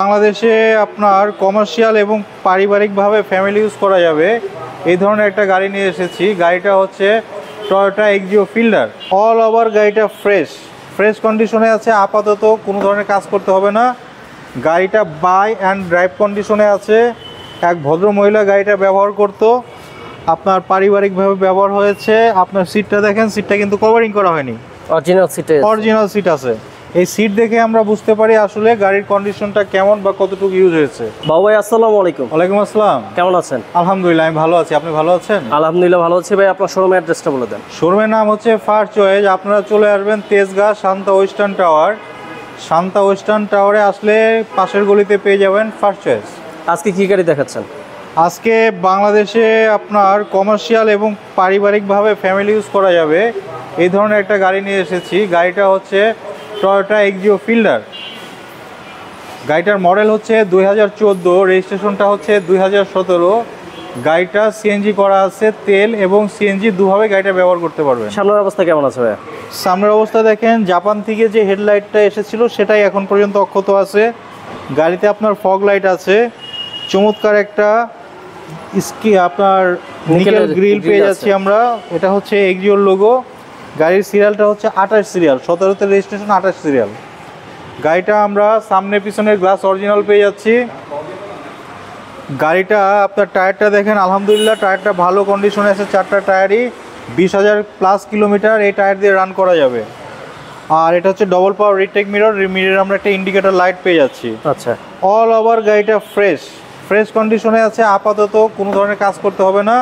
বাংলাদেশে আপনার কমার্শিয়াল এবং পারিবারিকভাবে ফ্যামিলি ইউজ করা যাবে এই ধরনের একটা গাড়ি নিয়ে এসেছি। গাড়িটা হচ্ছে Toyota Axio fielder. All over গাড়িটা ফ্রেশ কন্ডিশনে আছে, আপাতত কোনো ধরনের কাজ করতে হবে না। গাড়িটা বাই অ্যান্ড ড্রাইভ কন্ডিশনে আছে। এক ভদ্র মহিলা গাড়িটা ব্যবহার করতো, আপনার পারিবারিকভাবে ব্যবহার হয়েছে। আপনার সিটটা দেখেন, সিটটা কিন্তু কভারিং করা হয়নি, অরিজিনাল সিট আছে। এই সিট দেখে আমরা বুঝতে পারি আসলে গাড়ির কন্ডিশনটা কেমন বা কতটুকু ইউজ হয়েছে। বাবু ভাই আসসালামু আলাইকুম। ওয়ালাইকুম আসসালাম। কেমন আছেন? আলহামদুলিল্লাহ, আমি ভালো আছি। আপনি ভালো আছেন? আলহামদুলিল্লাহ ভালো আছি ভাই। আপনার শোরুমের অ্যাড্রেসটা বলে দেন। শোরুমের নাম হচ্ছে ফার্স্ট চয়েস। আপনারা চলে আসবেন Tejgaon Shanta western tower. Shanta western টাওয়ারে আসলে পাশের গলিতে পেয়ে যাবেন ফার্স্ট চয়েস। আজকে কি গাড়ি দেখাচ্ছেন? আজকে বাংলাদেশে আপনার কমার্শিয়াল এবং পারিবারিকভাবে ফ্যামিলি ইউজ করা যাবে এই ধরনের একটা গাড়ি নিয়ে এসেছি। গাড়িটা হচ্ছে টয়োটা এক্সিও ফিল্ডার। গাড়িটার মডেল হচ্ছে 2014, রেজিস্ট্রেশনটা হচ্ছে 2017। গাড়িটা সিএনজি করা আছে, তেল এবং সিএনজি দুভাবে গাড়িটা ব্যবহার করতে পারবেন। সামনের অবস্থা কেমন আছে ভাই? সামনের অবস্থা দেখেন, জাপান থেকে যে হেডলাইটটা এসেছিল সেটাই এখন পর্যন্ত অক্ষত আছে। গাড়িতে আপনার ফগ লাইট আছে, চমৎকার একটা আপনার নিকেল গ্রিল পেয়ে যাচ্ছি আমরা। এটা হচ্ছে এক্সিওর লোগো। গাড়ির সিরিয়ালটা হচ্ছে 28 সিরিয়াল, 17তে রেজিস্ট্রেশন, 28 সিরিয়াল। গাড়িটা আমরা সামনে পিছনের গ্লাস অরিজিনাল পেয়ে যাচ্ছি। গাড়িটা আপনার টায়ারটা দেখেন, আলহামদুলিল্লাহ টায়ারটা ভালো কন্ডিশনে আছে। 4টা টায়ারই 20,000+ কিলোমিটার এই টায়ার দিয়ে রান করা যাবে। আর এটা হচ্ছে ডবল পাওয়ার রিটেক মিরর আমরা একটা ইন্ডিকেটর লাইট পেয়ে যাচ্ছি। আচ্ছা, অল ওভার গাড়িটা ফ্রেশ কন্ডিশনে আছে, আপাতত কোনো ধরনের কাজ করতে হবে না।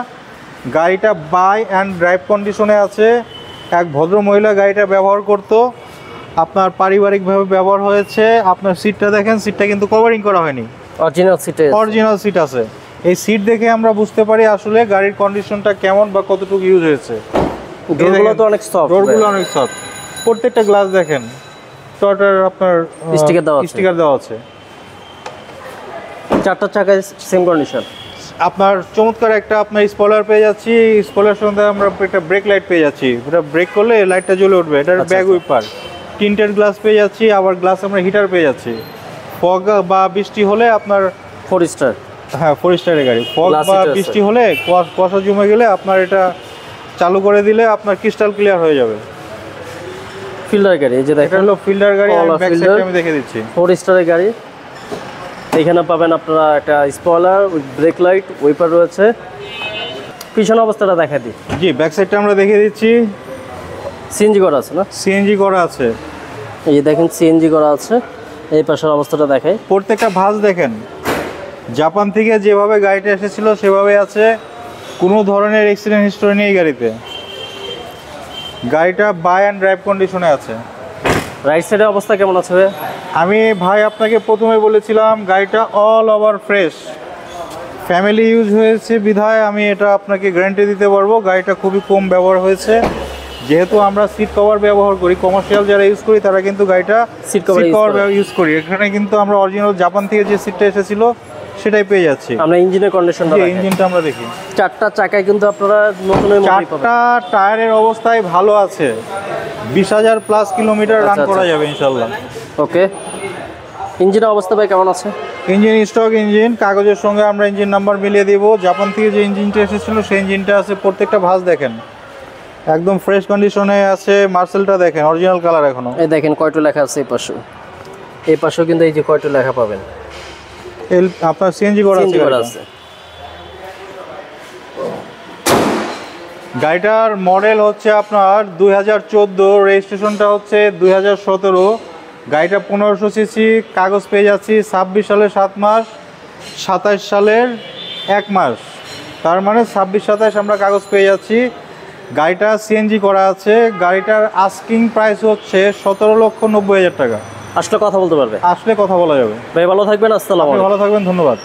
গাড়িটা বাই অ্যান্ড ড্রাইভ কন্ডিশনে আছে। এক ভদ্র মহিলা গাড়িটা ব্যবহার করতো, আপনার পারিবারিকভাবে ব্যবহার হয়েছে। আপনার সিটটা দেখেন, সিটটা কিন্তু কভারিং করা হয়নি, অরিজিনাল সিট আছে। এই সিট দেখে আমরা বুঝতে পারি আসলে গাড়ির কন্ডিশনটা কেমন বা কতটুকু ইউজ হয়েছে। ডোরগুলো তো অনেক সফট, ডোরগুলো অনেক সফট। প্রত্যেকটা গ্লাস দেখেন টয়োটার আপনার স্টিকার দেওয়া আছে। 4টা চাকায় সেম কন্ডিশন। আপনার চমৎকার একটা আপনার স্পয়লার পেয়ে যাচ্ছি। স্পয়লার সঙ্গে আমরা একটা ব্রেক লাইট পেয়ে যাচ্ছি। এটা ব্রেক করলে লাইটটা জ্বলে উঠবে। এটার ব্যাক উইপার, টিন্টেড গ্লাস পেয়ে যাচ্ছি। আবার গ্লাস আমরা হিটার পেয়ে যাচ্ছি। ফগ বা বৃষ্টি হলে আপনার 4 স্টার, হ্যাঁ 4 স্টারের গাড়ি। ফগ বা বৃষ্টি হলে কুয়াশা জমে গেলে আপনার এটা চালু করে দিলে আপনার ক্রিস্টাল ক্লিয়ার হয়ে যাবে। ফিল্ডার গাড়ি, এই যে দেখেন, এটা হলো ফিল্ডার গাড়ি। ব্যাক সাইডে আমি দেখে দিচ্ছি। 4 স্টারের গাড়ি। এখানে পাবেন আপনারা একটা স্পয়লার, ব্রেক লাইট, ওয়াইপার রয়েছে। পিছনের অবস্থাটা দেখা দিই। জি, ব্যাক সাইডটা আমরা দেখে দিচ্ছি। সিএনজি করা আছে না? সিএনজি করা আছে। এই যে দেখেন সিএনজি করা আছে। এই পাশের অবস্থাটা দেখাই। প্রত্যেকটা ভাঁজ দেখেন, জাপান থেকে যেভাবে গাড়িটা এসেছিল সেভাবে আছে। কোনো ধরনের অ্যাক্সিডেন্ট হিস্টোরি নেই গাড়িতে। গাড়িটা বাই অ্যান্ড ড্রাইভ কন্ডিশনে আছে। রাইট সাইডের অবস্থা কেমন আছে? আমি ভাই আপনাকে প্রথমে বলেছিলাম গাড়িটা all over fresh, family use হয়েছে বিধায় আমি এটা আপনাকে গ্যারান্টি দিতে পারবো। গাড়িটা খুবই কম ব্যবহার হয়েছে। যেহেতু আমরা সিট কভার ব্যবহার করি, কমার্শিয়াল যারা ইউজ করি তারা কিন্তু গাড়িটা সিট কভার ইউজ করি। এখানে কিন্তু আমরা অরিজিনাল জাপান থেকে যে সিটটা এসেছিল সেটাই পেয়ে যাচ্ছি। আমরা ইঞ্জিনের কন্ডিশনটা, ইঞ্জিনটা আমরা দেখি। 4টা চাকায় কিন্তু আপনারা নতুন 4টা টায়ারের অবস্থায় ভালো আছে। 20,000+ কিলোমিটার রান করা যাবে ইনশাল্লাহ। ওকে, ইঞ্জিনের অবস্থা ভাই কেমন আছে? ইঞ্জিন স্টক ইঞ্জিন, কাগজের সঙ্গে আমরা ইঞ্জিন নাম্বার মিলিয়ে দিব। জাপান থেকে যে ইঞ্জিনটা এসেছিল সেই ইঞ্জিনটা আছে। প্রত্যেকটা ভাঁজ দেখেন একদম ফ্রেশ কন্ডিশনে আছে। মার্সেলটা দেখেন, অরিজিনাল কালার এখনো। এই দেখেন কয়টো লেখা আছে এই পাশে। এই পাশেও কিন্তু এই যে কয়টো লেখা পাবেন। আপনার সিএনজি করা আছে। গাড়িটার মডেল হচ্ছে আপনার 2014, রেজিস্ট্রেশনটা হচ্ছে 2017। গাড়িটা 1500 সিসি। কাগজ পেয়ে যাচ্ছি 26 সালের 7 মাস, 27 সালের 1 মাস। তার মানে 26-27 আমরা কাগজ পেয়ে যাচ্ছি। গাড়িটা সিএনজি করা আছে। গাড়িটার আস্কিং প্রাইস হচ্ছে 17,90,000 টাকা। আসলে কথা বলতে পারবে, আসলে কথা বলা যাবে। ভাই ভালো থাকবেন। আসসালামু আলাইকুম। ভালো থাকবেন, ধন্যবাদ।